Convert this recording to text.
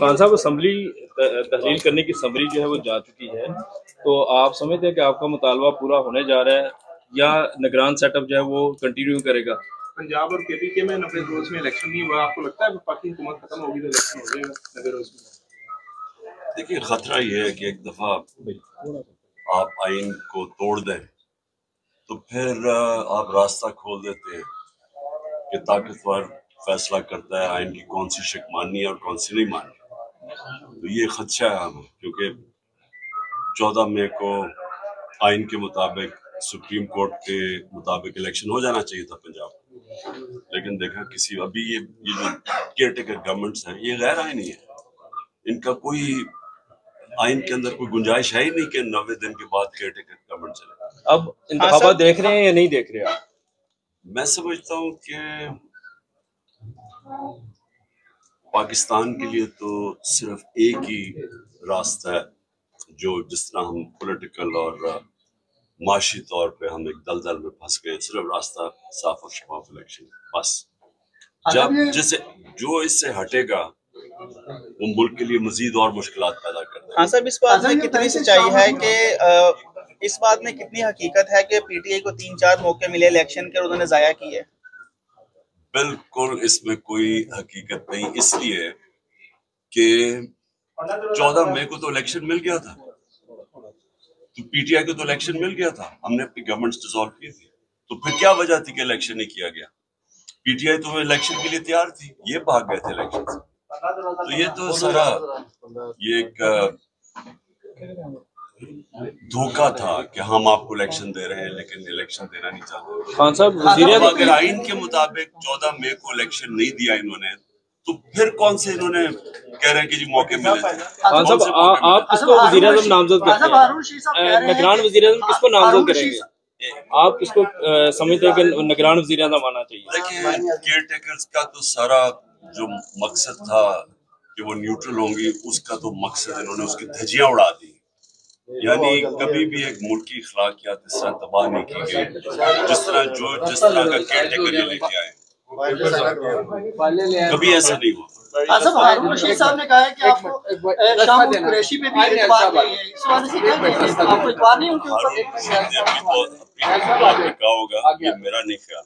خان صاحب اسمبلی تحلیل کرنے کی سمری جو ہے وہ جا چکی ہے، تو آپ سمجھتے ہیں کہ آپ کا مطالبہ پورا ہونے جا رہا ہے یا نگران سیٹ اپ جو ہے وہ کنٹینیو کرے گا؟ پنجاب اور کے پی کے میں 90 روز میں الیکشن نہیں ہوا، آپ کو لگتا ہے پاکی حکومت ختم ہوگی تو الیکشن ہو جائے گا 90 روز میں؟ دیکھیے خطرہ یہ ہے کہ ایک دفعہ آپ آئین کو توڑ دیں تو پھر آپ راستہ کھول دیتے ہیں کہ طاقتور فیصلہ کرتا ہے آئین کی کون سی شق ماننی ہے اور کون سی نہیں ماننی. تو یہ خدشہ ہے ہمیں، کیونکہ 14 مئی کو آئین کے مطابق سپریم کورٹ کے مطابق الیکشن ہو جانا چاہیے تھا پنجاب، لیکن دیکھا کسی ابھی یہ جو کیئر ٹیکر گورنمنٹس ہیں یہ غیر آئینی ہے، ان کا کوئی آئین کے اندر کوئی گنجائش ہے ہی نہیں کہ 90 دن کے بعد کیئر ٹیکر گورنمنٹ چلے. اب انتخابات دیکھ رہے ہیں یا نہیں دیکھ رہے آپ؟ میں سمجھتا ہوں کہ پاکستان کے لیے تو صرف ایک ہی راستہ ہے، جو جس طرح ہم پولیٹیکل اور معاشی طور پہ ہم ایک دلدل میں پھنس گئے، صرف راستہ صاف اور شفاف الیکشن. بس جب جو اس سے ہٹے گا وہ ملک کے لیے مزید اور مشکلات پیدا کر دے گا. ہاں صاحب، اس بات میں کتنی سچائی ہے کہ اس بات میں کتنی حقیقت ہے کہ پی ٹی آئی کو 3-4 موقع ملے الیکشن کے اور انہوں نے ضائع کیے؟ بالکل اس میں کوئی حقیقت نہیں، اس لیے کہ 14 مئی کو تو الیکشن مل گیا تھا، تو پی ٹی آئی کو تو الیکشن مل گیا تھا، ہم نے اپنی گورنمنٹ ڈیزالو کی تھی، تو پھر کیا وجہ تھی کہ الیکشن نہیں کیا گیا؟ پی ٹی آئی تو الیکشن کے لیے تیار تھی، یہ بھاگ گئے تھے الیکشن سے. تو یہ تو سارا یہ ایک دھوکہ تھا کہ ہم آپ کو الیکشن دے رہے ہیں لیکن الیکشن دینا نہیں چاہتے. خان صاحب اگر آئین کے مطابق 14 مئی کو الیکشن نہیں دیا انہوں نے تو پھر کون سے انہوں نے کہہ رہے ہیں کہ جی موقع ملے تھے. خان صاحب آپ کس کو وزیر اعظم نامزد کرتے ہیں؟ نگران وزیر اعظم کس کو نامزد کریں گے؟ آپ کس کو سمجھتے ہیں کہ نگران وزیر اعظم آنا چاہیے؟ دیکھیے کیئر ٹیکرز کا تو سارا جو مقصد تھا کہ وہ نیوٹرل ہوں گی، اس کا تو مقصد انہوں نے اس کی دھجیاں اڑا دی. یعنی کبھی بھی ایک ملکی اخلاقیات اس طرح تباہ نہیں کی گئی جس طرح کا کیئر ٹیکر یہ لے کے آئے. کبھی ایسا نہیں ہوا. ہارون رشید صاحب نے کہا ہے کہ آپ کو شاہ قریشی پہ بھی اعتبار نہیں ہے، اس وجہ سے آپ کو اعتبار نہیں ان کے اوپر؟ کہا ہوگا، یہ میرا نہیں خیال.